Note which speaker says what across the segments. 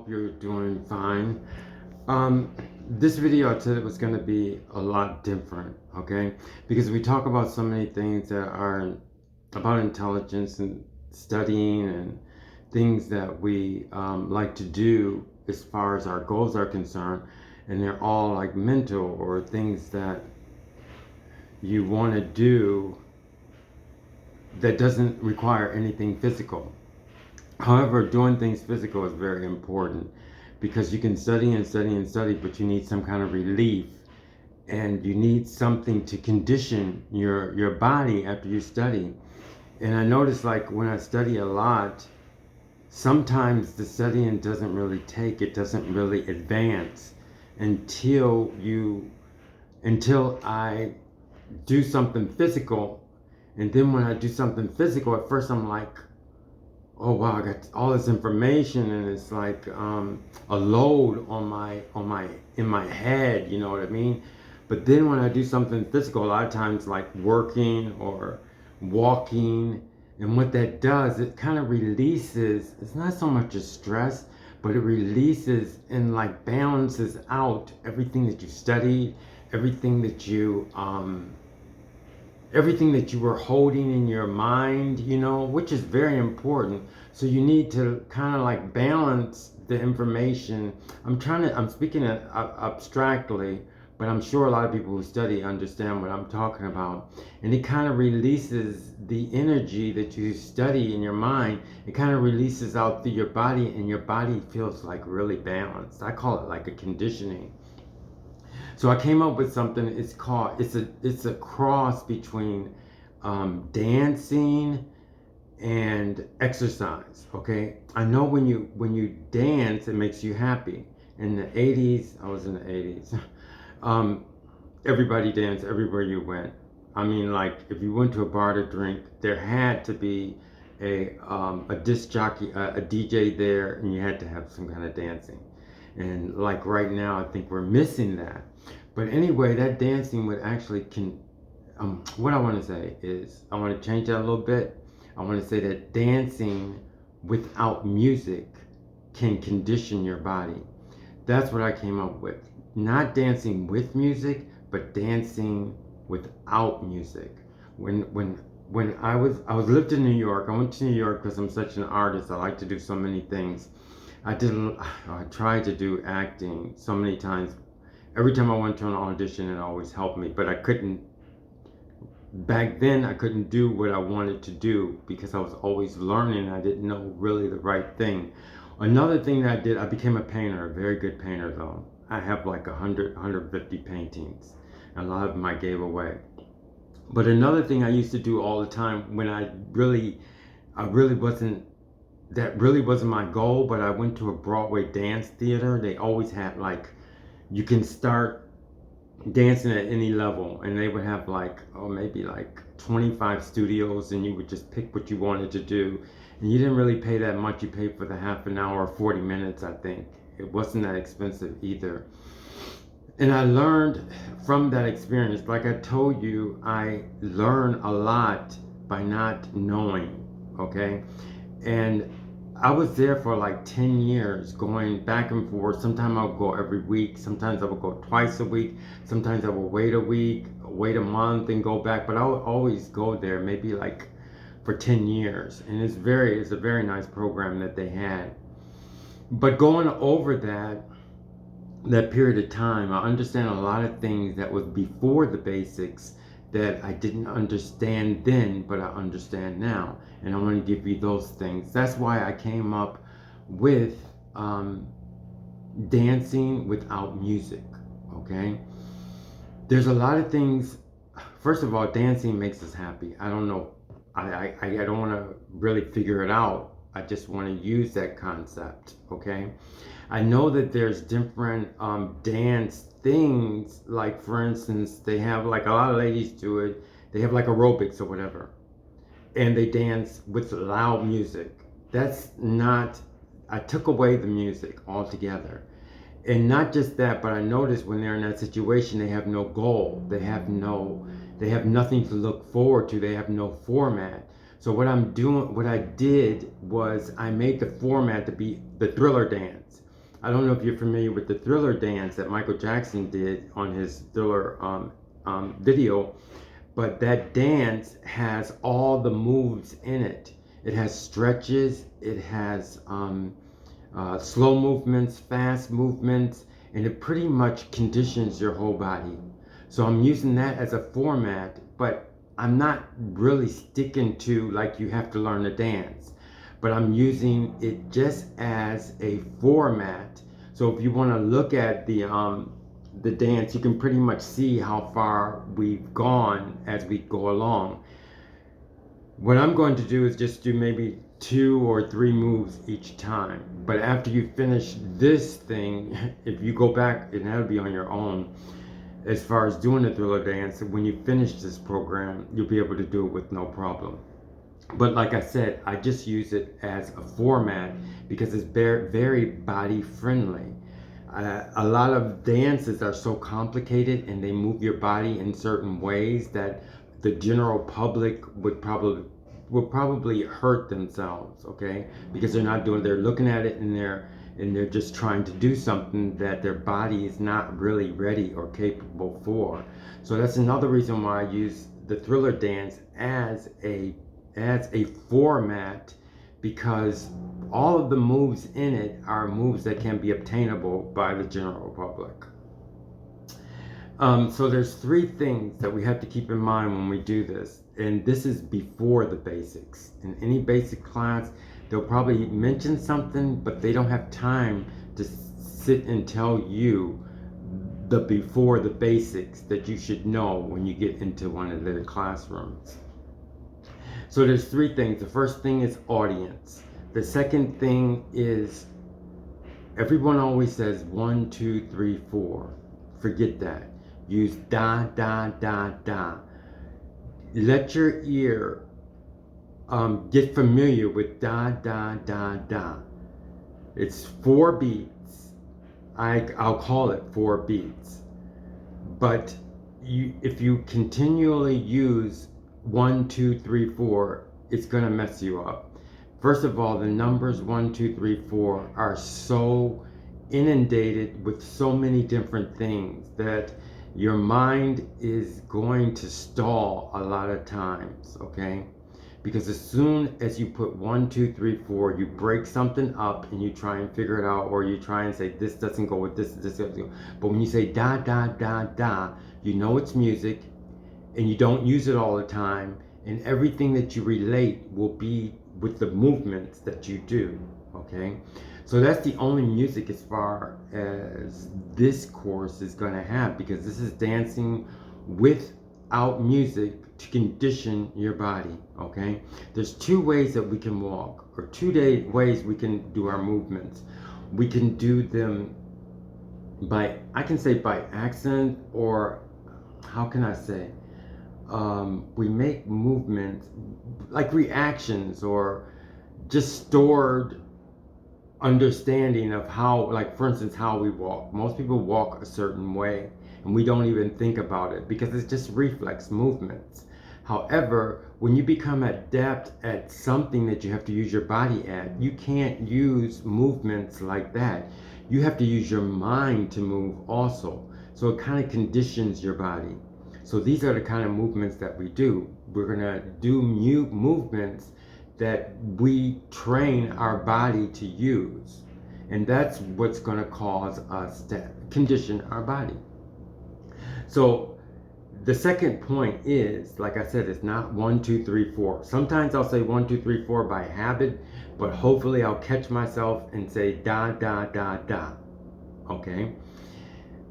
Speaker 1: hope you're doing fine. Um, this video I said it was going to be a lot different, okay? Because we talk about so many things that are about intelligence and studying and things that we like to do as far as our goals are concerned, and they're all like mental or things that you want to do that doesn't require anything physical. However, doing things physical is very important because you can study and study and study, but you need some kind of relief and you need something to condition your body after you study. And I notice like when I study a lot, sometimes the studying doesn't really take, it doesn't really advance until I do something physical. And then when I do something physical, at first I'm like, oh wow, I got all this information, and it's like a load on my in my head, you know what I mean? But then when I do something physical, a lot of times like working or walking, and what that does, it kind of releases, it's not so much a stress, but it releases and like balances out everything that you studied, everything that you everything that you were holding in your mind, you know, which is very important. So you need to kind of like balance the information. I'm speaking abstractly, but I'm sure a lot of people who study understand what I'm talking about. And it kind of releases the energy that you study in your mind. It kind of releases out through your body, and your body feels like really balanced. I call it like a conditioning. So I came up with something. It's a cross between dancing and exercise. Okay, I know when you dance, it makes you happy. In the '80s, I was in the '80s. um, Everybody danced everywhere you went. I mean, like if you went to a bar to drink, there had to be a disc jockey, a DJ there, and you had to have some kind of dancing. And like right now, I think we're missing that. But anyway, that dancing would actually what I want to say is I want to change that a little bit. I want to say that dancing without music can condition your body. That's what I came up with. Not dancing with music, but dancing without music. When I was lived in New York. I went to New York because I'm such an artist. I like to do so many things. I tried to do acting so many times. Every time I went to an audition, it always helped me, but I couldn't. Back then, I couldn't do what I wanted to do because I was always learning. I didn't know really the right thing. Another thing that I did, I became a painter, a very good painter though. I have like 150 paintings. A lot of them I gave away. But another thing I used to do all the time when I really wasn't, that really wasn't my goal, but I went to a Broadway dance theater. They always had like, you can start dancing at any level, and they would have like, oh, maybe like 25 studios, and you would just pick what you wanted to do, and you didn't really pay that much. You paid for the half an hour or 40 minutes, I think. It wasn't that expensive either. And I learned from that experience. Like I told you, I learn a lot by not knowing, okay? And I was there for like 10 years, going back and forth. Sometimes I would go every week. Sometimes I would go twice a week. Sometimes I would wait a week, wait a month, and go back. But I would always go there, maybe like for 10 years. And it's a very nice program that they had. But going over that period of time, I understand a lot of things that was before the basics that I didn't understand then, but I understand now. And I want to give you those things. That's why I came up with dancing without music. Okay? There's a lot of things. First of all, dancing makes us happy. I don't know. I don't want to really figure it out. I just want to use that concept. Okay? I know that there's different dance things. Like for instance, they have like a lot of ladies do it. They have like aerobics or whatever, and they dance with loud music. That's not. I took away the music altogether, and not just that, but I noticed when they're in that situation, they have no goal. They have nothing to look forward to. They have no format. So what I did was I made the format to be the Thriller dance. I don't know if you're familiar with the Thriller dance that Michael Jackson did on his Thriller video, but that dance has all the moves in it. It has stretches, it has slow movements, fast movements, and it pretty much conditions your whole body. So I'm using that as a format, but I'm not really sticking to like you have to learn to dance, but I'm using it just as a format. So if you want to look at the dance, you can pretty much see how far we've gone as we go along. What I'm going to do is just do maybe 2 or 3 moves each time. But after you finish this thing, if you go back, and that'll be on your own, as far as doing the Thriller dance, when you finish this program, you'll be able to do it with no problem. But like I said, I just use it as a format because it's very, very body friendly. A lot of dances are so complicated and they move your body in certain ways that the general public would probably hurt themselves, okay? Because they're looking at it and they're just trying to do something that their body is not really ready or capable for. So that's another reason why I use the Thriller dance as a format, because all of the moves in it are moves that can be obtainable by the general public. So there's 3 things that we have to keep in mind when we do this, and this is before the basics. In any basic class, they'll probably mention something, but they don't have time to sit and tell you the before the basics that you should know when you get into one of their classrooms. So there's 3 things. The first thing is audience. The second thing is, everyone always says 1, 2, 3, 4. Forget that. Use da, da, da, da. Let your ear get familiar with da, da, da, da. It's 4 beats. I'll call it 4 beats. But if you continually use 1, 2, 3, 4, it's going to mess you up. First of all, the numbers 1, 2, 3, 4 are so inundated with so many different things that your mind is going to stall a lot of times, okay? Because as soon as you put 1, 2, 3, 4, you break something up and you try and figure it out, or you try and say this doesn't go with this doesn't go. But when you say da, da, da, da, you know it's music, and you don't use it all the time, and everything that you relate will be with the movements that you do, okay? So that's the only music as far as this course is going to have, because this is dancing without music to condition your body, okay? There's 2 ways that we can walk, or 2 ways we can do our movements. We can do them by, I can say by accident, or how can I say? We make movements like reactions, or just stored understanding of how, like for instance, how we walk. Most people walk a certain way and we don't even think about it because it's just reflex movements. However, when you become adept at something that you have to use your body at, you can't use movements like that. You have to use your mind to move also. So it kind of conditions your body. So these are the kind of movements that we do. We're gonna do movements that we train our body to use. And that's what's gonna cause us to condition our body. So the second point is, like I said, it's not 1, 2, 3, 4. Sometimes I'll say 1, 2, 3, 4 by habit, but hopefully I'll catch myself and say da, da, da, da, okay?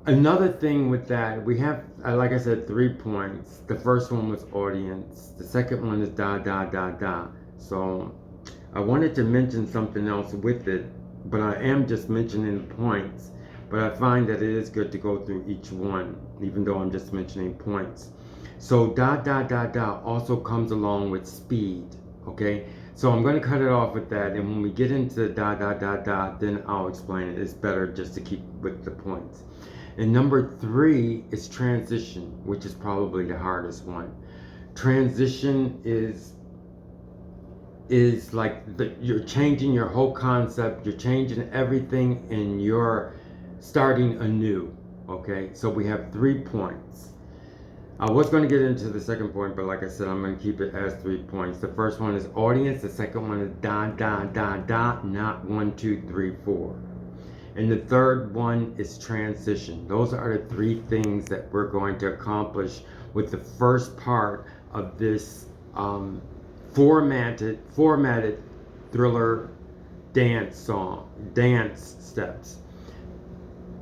Speaker 1: Another thing with that, we have, like I said, 3 points. The first one was audience. The second one is da, da, da, da. So I wanted to mention something else with it, but I am just mentioning the points. But I find that it is good to go through each one, even though I'm just mentioning points. So da, da, da, da also comes along with speed, okay? So I'm going to cut it off with that, and when we get into da, da, da, da, then I'll explain it. It's better just to keep with the points. And number 3 is transition, which is probably the hardest one. Transition is is like you're changing your whole concept, you're changing everything, and you're starting anew. Okay, so we have 3 points. I was going to get into the second point, but like I said, I'm going to keep it as 3 points. The first one is audience, the second one is da da da da, not 1 2 3 4. And the third one is transition. Those are the 3 things that we're going to accomplish with the first part of this formatted thriller dance steps.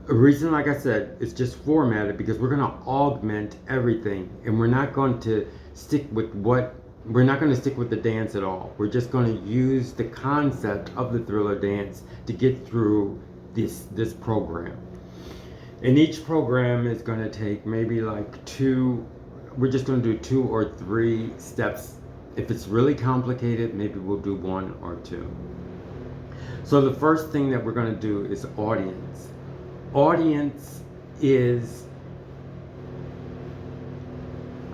Speaker 1: The reason, like I said, it's just formatted because we're going to augment everything, and we're not going to stick with the dance at all. We're just going to use the concept of the thriller dance to get through this program. And each program is going to take maybe like 2. We're just going to do 2 or 3 steps. If it's really complicated, maybe we'll do 1 or 2. So the first thing that we're going to do is audience. Audience is,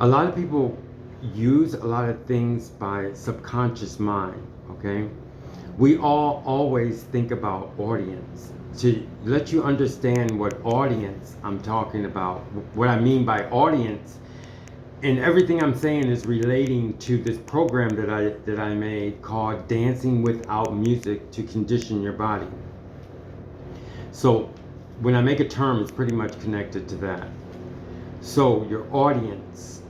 Speaker 1: a lot of people use a lot of things by subconscious mind, okay? We all always think about audience. To let you understand what audience I'm talking about, what I mean by audience, and everything I'm saying is relating to this program that I made called Dancing Without Music to Condition Your Body. So when I make a term, it's pretty much connected to that. So your audience,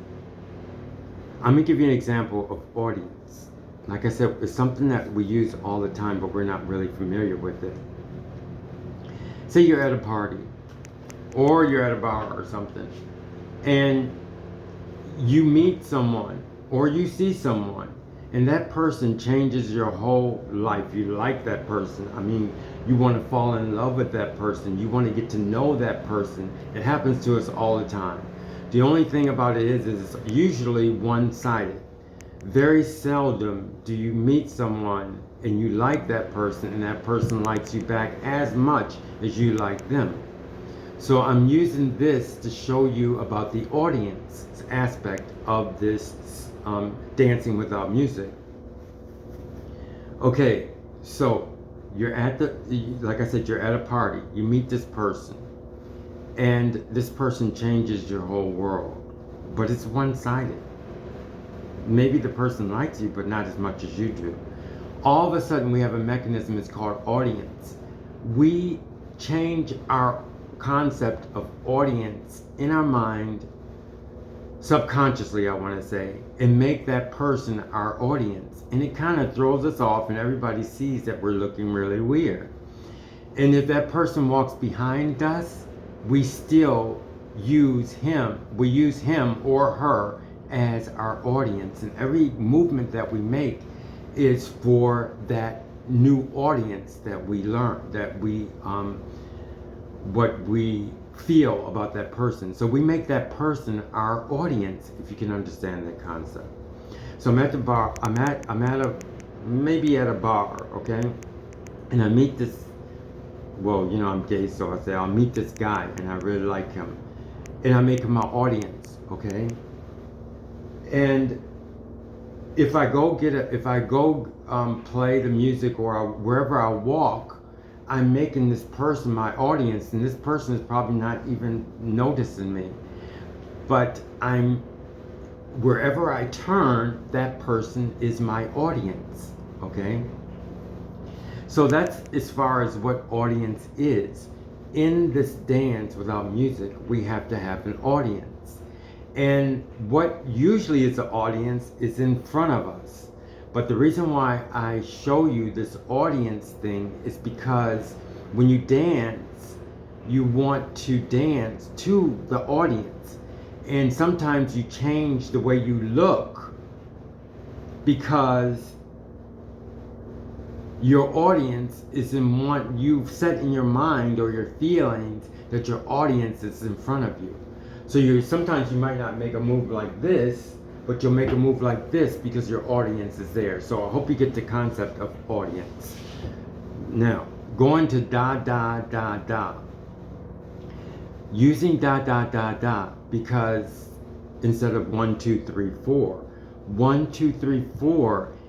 Speaker 1: I'm going to give you an example of audience. Like I said, it's something that we use all the time, but we're not really familiar with it. Say you're at a party, or you're at a bar or something, and you meet someone, or you see someone, and that person changes your whole life. You like that person. I mean, you want to fall in love with that person. You want to get to know that person. It happens to us all the time. The only thing about it is it's usually one-sided. Very seldom do you meet someone and you like that person and that person likes you back as much as you like them. So I'm using this to show you about the audience aspect of this Dancing Without Music. Okay, so you're at like I said, you're at a party, you meet this person, and this person changes your whole world, but it's one-sided. Maybe the person likes you, but not as much as you do. All of a sudden, we have a mechanism, it's called audience. We change our concept of audience in our mind, subconsciously, I want to say, and make that person our audience. And it kind of throws us off, and everybody sees that we're looking really weird. And if that person walks behind us, we still use him. We use him or her as our audience. And every movement that we make is for that new audience that we learn, that we, what we feel about that person. So we make that person our audience, if you can understand that concept. So I'm at the bar, maybe at a bar, okay? And I meet this, well, you know, I'm gay, so I say I'll meet this guy and I really like him. And I make him my audience, okay? And if I go play the music, or wherever I walk, I'm making this person my audience, and this person is probably not even noticing me. But wherever I turn, that person is my audience, okay? So that's as far as what audience is. In this Dance Without Music, we have to have an audience. And what usually is the audience is in front of us. But the reason why I show you this audience thing is because when you dance, you want to dance to the audience. And sometimes you change the way you look because your audience is in one, you've set in your mind or your feelings that your audience is in front of you. So sometimes you might not make a move like this, but you'll make a move like this because your audience is there. So I hope you get the concept of audience. Now, going to da da da da. Using da da da da because instead of 1 2 3 4, 1 2 3 4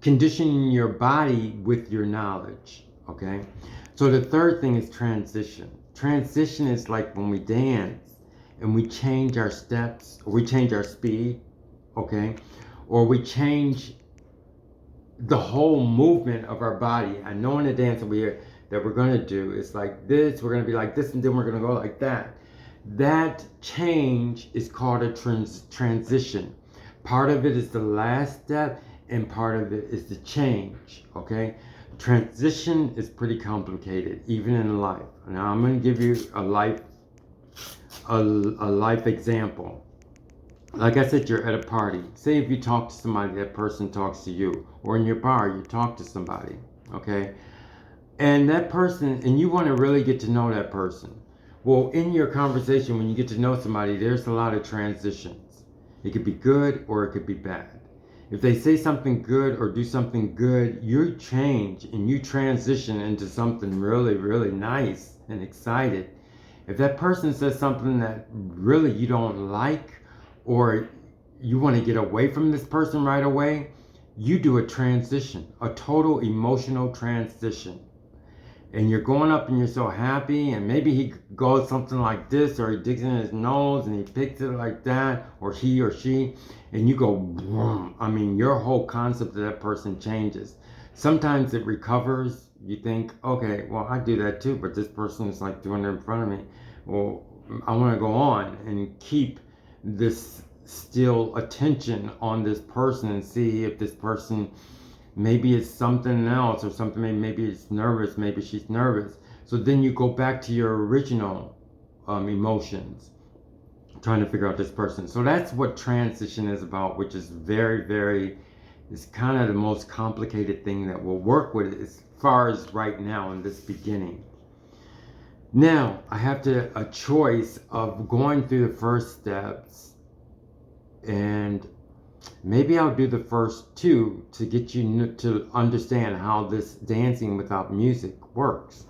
Speaker 1: conditioning your body with your knowledge. Okay, so the third thing is transition. Transition is like when we dance and we change our steps, or we change our speed, okay, or we change the whole movement of our body. I know in the dance that we're going to do, it's like this, we're going to be like this, and then we're going to go like that. That change is called a transition. Part of it is the last step, and part of it is the change. Okay, transition is pretty complicated, even in life. Now I'm going to give you a life example. Like I said, you're at a party. Say if you talk to somebody, that person talks to you, or in your bar, you talk to somebody. Okay, and that person, and you want to really get to know that person. Well, in your conversation, when you get to know somebody, there's a lot of transitions. It could be good or it could be bad. If they say something good or do something good, you change and you transition into something really, really nice and excited. If that person says something that really you don't like, or you want to get away from this person right away, you do a transition, a total emotional transition. And you're going up and you're so happy, and maybe he goes something like this, or he digs in his nose and he picks it like that, or he or she, and you go boom. I mean, your whole concept of that person changes. Sometimes it recovers. You think, okay, well, I do that too, but this person is like doing it in front of me. Well, I want to go on and keep this still attention on this person and see if this person, maybe it's something else, or something, maybe it's nervous, maybe she's nervous. So then you go back to your original emotions, trying to figure out this person. So that's what transition is about, which is very, very, it's kind of the most complicated thing that we'll work with as far as right now in this beginning. Now I have a choice of going through the first steps, and maybe I'll do the first two to get you to understand how this dancing without music works.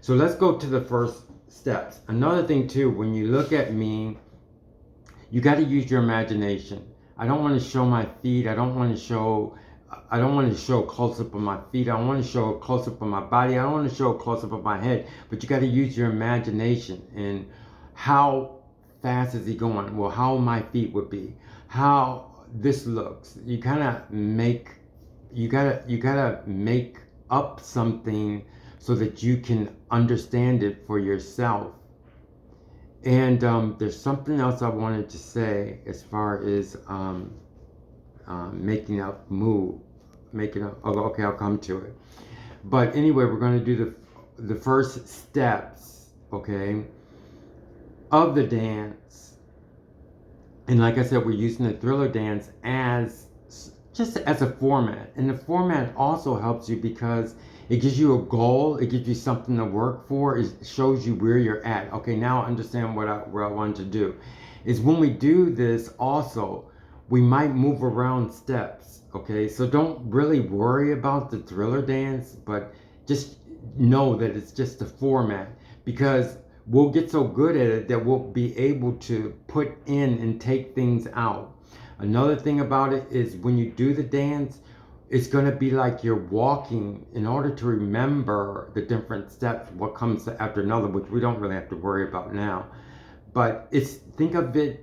Speaker 1: So let's go to the first steps. Another thing too, when you look at me, you got to use your imagination. I don't want to show my feet. I don't want to show a close up of my feet. I don't want to show a close up of my body. I don't want to show a close up of my head. But you got to use your imagination. And how fast is he going? Well, how my feet would be. How this looks. You gotta make up something so that you can understand it for yourself. And there's something else I wanted to say as far as making up move, making up. Oh, okay, I'll come to it. But anyway, we're going to do the first steps, okay, of the dance. And like I said, we're using the Thriller dance as just as a format. And the format also helps you because it gives you a goal. It gives you something to work for. It shows you where you're at. Okay, now I understand what I wanted to do. Is when we do this also, we might move around steps. Okay, so don't really worry about the Thriller dance, but just know that it's just a format, because we'll get so good at it that we'll be able to put in and take things out. Another thing about it is when you do the dance, it's going to be like you're walking. In order to remember the different steps, what comes after another, which we don't really have to worry about now. But think of it,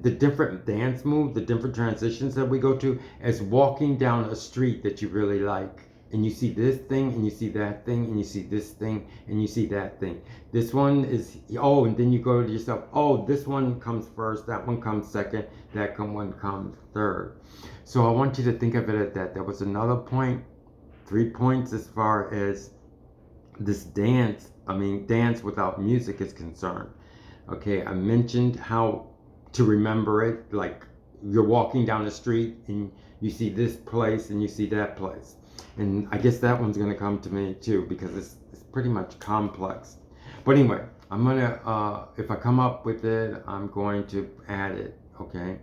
Speaker 1: the different dance moves, the different transitions that we go to, as walking down a street that you really like. And you see this thing, and you see that thing, and you see this thing, and you see that thing. This one is, oh, and then you go to yourself, oh, this one comes first, that one comes second, that one comes third. So I want you to think of it at that. That was another point, 3 points as far as this dance without music is concerned. Okay, I mentioned how to remember it, like you're walking down the street and you see this place and you see that place. And I guess that one's gonna come to me too, because it's pretty much complex. But anyway, I'm gonna, if I come up with it, I'm going to add it, okay?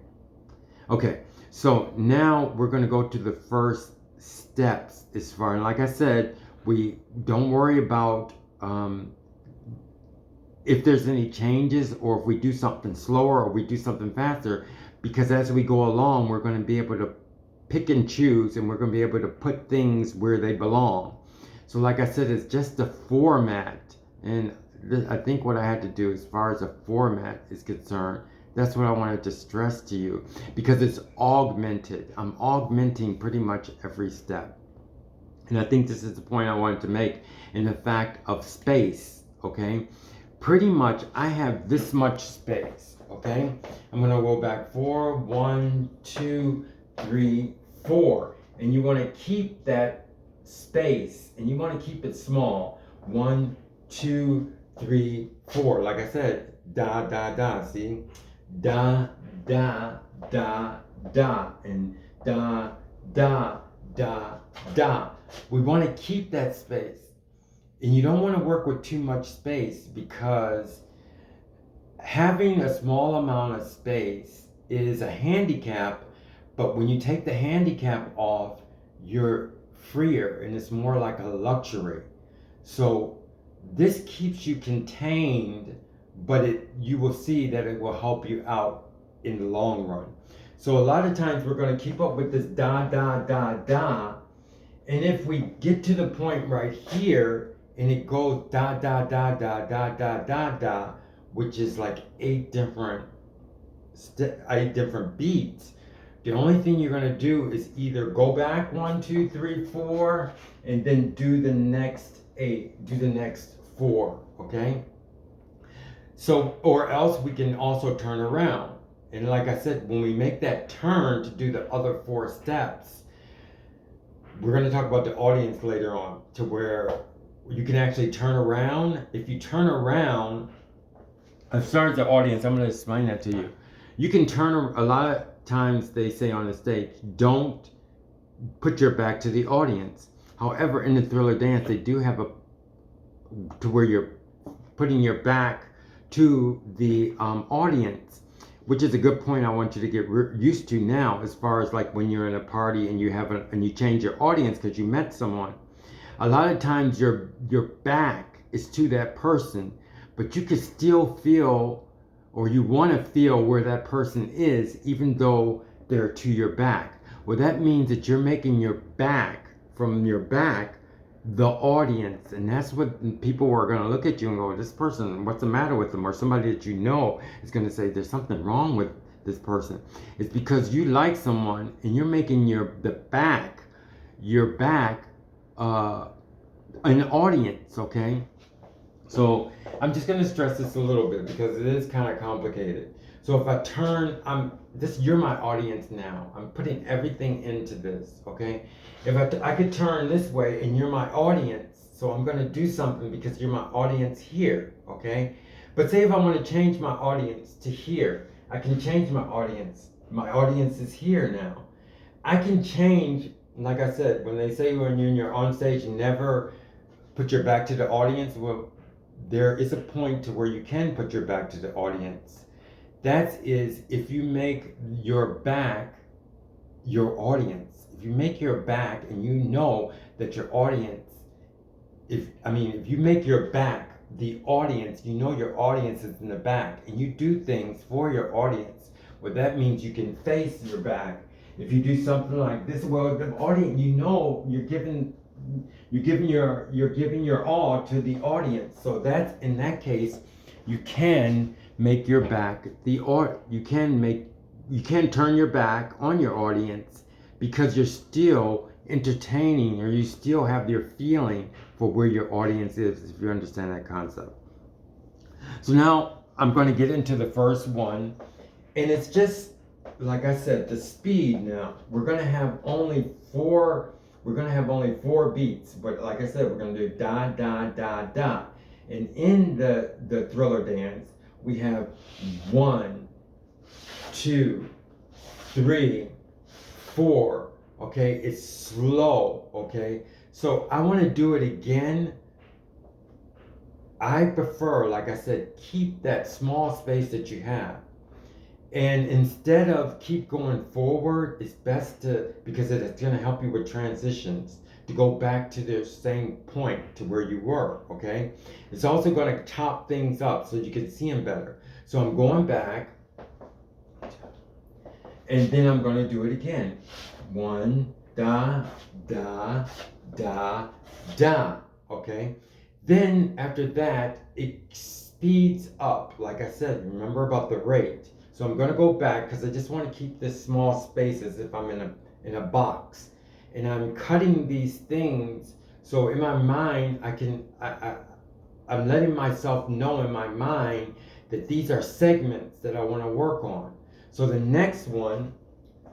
Speaker 1: Okay, so now we're gonna go to the first steps as far, and like I said, we don't worry about if there's any changes, or if we do something slower or we do something faster, because as we go along, we're gonna be able to pick and choose, and we're going to be able to put things where they belong. So like I said, it's just the format. And I think what I had to do as far as a format is concerned, that's what I wanted to stress to you, because it's augmented. I'm augmenting pretty much every step. And I think this is the point I wanted to make in the fact of space, okay? Pretty much I have this much space, okay? I'm gonna go back 4, 1, 2, 3, 4. And you wanna keep that space, and you wanna keep it small. 1, 2, 3, 4. Like I said, da, da, da, see? Da, da, da, da, and da, da, da, da. We want to keep that space. And you don't want to work with too much space, because having a small amount of space is a handicap, but when you take the handicap off, you're freer and it's more like a luxury. So this keeps you contained, but you will see that it will help you out in the long run. So a lot of times we're going to keep up with this da, da, da, da. And if we get to the point right here and it goes da, da, da, da, da, da, da, da, which is like 8 different beats, the only thing you're going to do is either go back 1, 2, 3, 4, and then do the next 8, do the next 4, okay? So, or else we can also turn around. And like I said, when we make that turn to do the other 4 steps, we're going to talk about the audience later on, to where you can actually turn around. If you turn around, as far as the audience, I'm going to explain that to you. You can turn, a lot of times they say on the stage, don't put your back to the audience. However, in the Thriller dance, they do have to where you're putting your back to the audience, which is a good point I want you to get used to now, as far as like when you're in a party and you change your audience because you met someone. A lot of times your back is to that person, but you can still feel, or you want to feel where that person is, even though they're to your back. Well, that means that you're making your back, from your back, the audience. And that's what people are going to look at you and go, this person, what's the matter with them? Or somebody that you know is going to say, there's something wrong with this person. It's because you like someone and you're making your back an audience, okay? So I'm just going to stress this a little bit because it is kind of complicated. So if I turn, you're my audience now. I'm putting everything into this, okay? If I could turn this way and you're my audience, so I'm going to do something because you're my audience here, okay? But say if I want to change my audience to here, I can change my audience. My audience is here now. I can change, like I said, when they say when you're on stage, never put your back to the audience. Well, there is a point to where you can put your back to the audience. That is if you make your back your audience. If you make your back and you know that your audience, if you make your back the audience, you know your audience is in the back, and you do things for your audience. Well, that means you can face your back. If you do something like this, well, the audience, you know, you're giving your all to the audience. So that's, in that case, you can make your back you can turn your back on your audience, because you're still entertaining, or you still have your feeling for where your audience is, if you understand that concept. So now I'm going to get into the first one, and it's just like I said, the speed. Now we're going to have only 4 beats, but like I said, we're going to do da, da, da, da. And in the Thriller dance, we have 1, 2, 3, 4. Okay, it's slow. Okay, so I want to do it again. I prefer, like I said, keep that small space that you have. And instead of keep going forward, it's best to, because it's going to help you with transitions, to go back to the same point to where you were, okay? It's also going to top things up so you can see them better. So I'm going back, and then I'm going to do it again. 1, da, da, da, da, okay? Then after that, it speeds up. Like I said, remember about the rate. So I'm gonna go back because I just want to keep this small space as if I'm in a box. And I'm cutting these things so in my mind I'm letting myself know in my mind that these are segments that I want to work on. So the next one,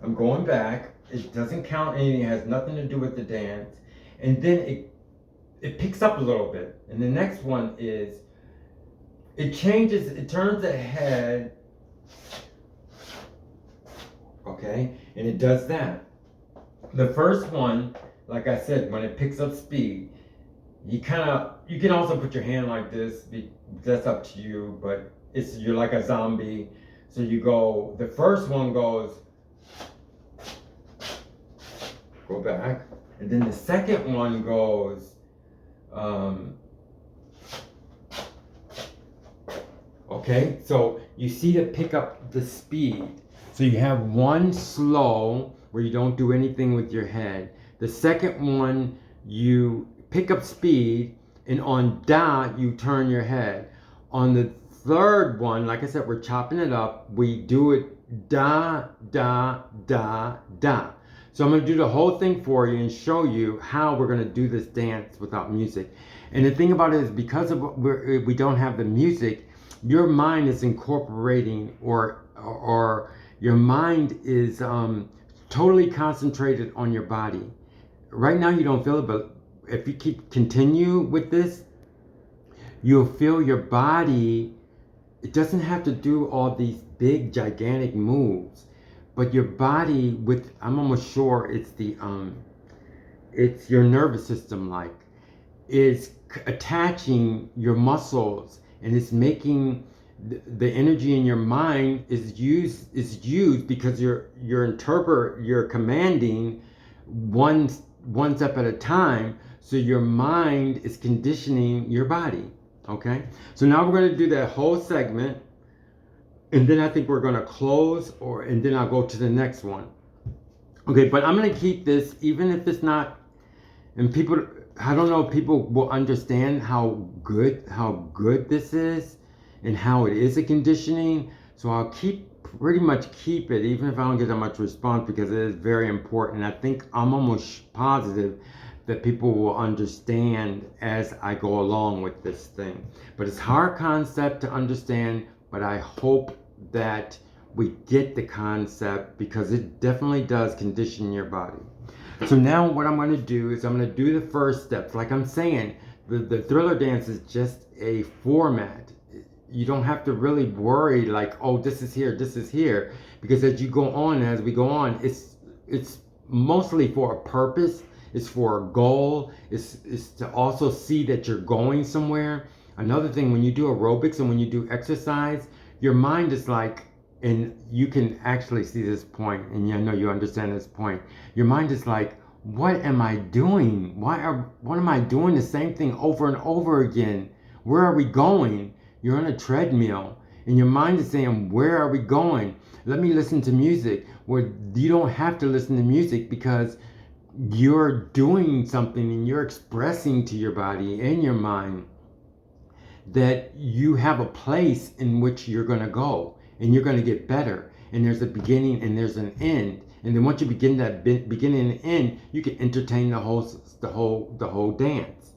Speaker 1: I'm going back. It doesn't count anything. It has nothing to do with the dance. And then it picks up a little bit. And the next one is, it changes, it turns ahead. Okay, and it does that. The first one, like I said, when it picks up speed, you can also put your hand like this. That's up to you, but you're like a zombie. So you go. The first one goes. Go back, and then the second one goes. Okay, so you see to pick up the speed. So you have one slow where you don't do anything with your head. The second one you pick up speed, and on da you turn your head. On the third one, like I said, we're chopping it up. We do it da da da da. So I'm going to do the whole thing for you and show you how we're going to do this dance without music. And the thing about it is, because of we don't have the music, your mind is incorporating or your mind is totally concentrated on your body. Right now you don't feel it, but if you continue with this, you'll feel your body. It doesn't have to do all these big gigantic moves, but your body, I'm almost sure it's your nervous system, like, is attaching your muscles, and it's making the energy in your mind is used because you're commanding one step at a time. So your mind is conditioning your body. Okay, so now we're going to do that whole segment, and then I think we're going to close, and then I'll go to the next one. Okay, but I'm going to keep this, even if it's not, and people, I don't know if people will understand how good this is and how it is a conditioning. So I'll pretty much keep it, even if I don't get that much response, because it is very important. I think I'm almost positive that people will understand as I go along with this thing. But it's a hard concept to understand, but I hope that we get the concept, because it definitely does condition your body. So now what I'm going to do is I'm going to do the first steps. Like I'm saying, the thriller dance is just a format. You don't have to really worry like, oh, this is here, because as we go on, it's mostly for a purpose. It's for a goal. It's to also see that you're going somewhere. Another thing, when you do aerobics and when you do exercise, your mind is like, and you can actually see this point, and I know you understand this point. Your mind is like, what am I doing? What am I doing the same thing over and over again? Where are we going? You're on a treadmill, and your mind is saying, where are we going? Let me listen to music. Well, you don't have to listen to music, because you're doing something and you're expressing to your body and your mind that you have a place in which you're going to go, and you're going to get better, and there's a beginning and there's an end. And then once you begin that beginning and end, you can entertain the whole dance.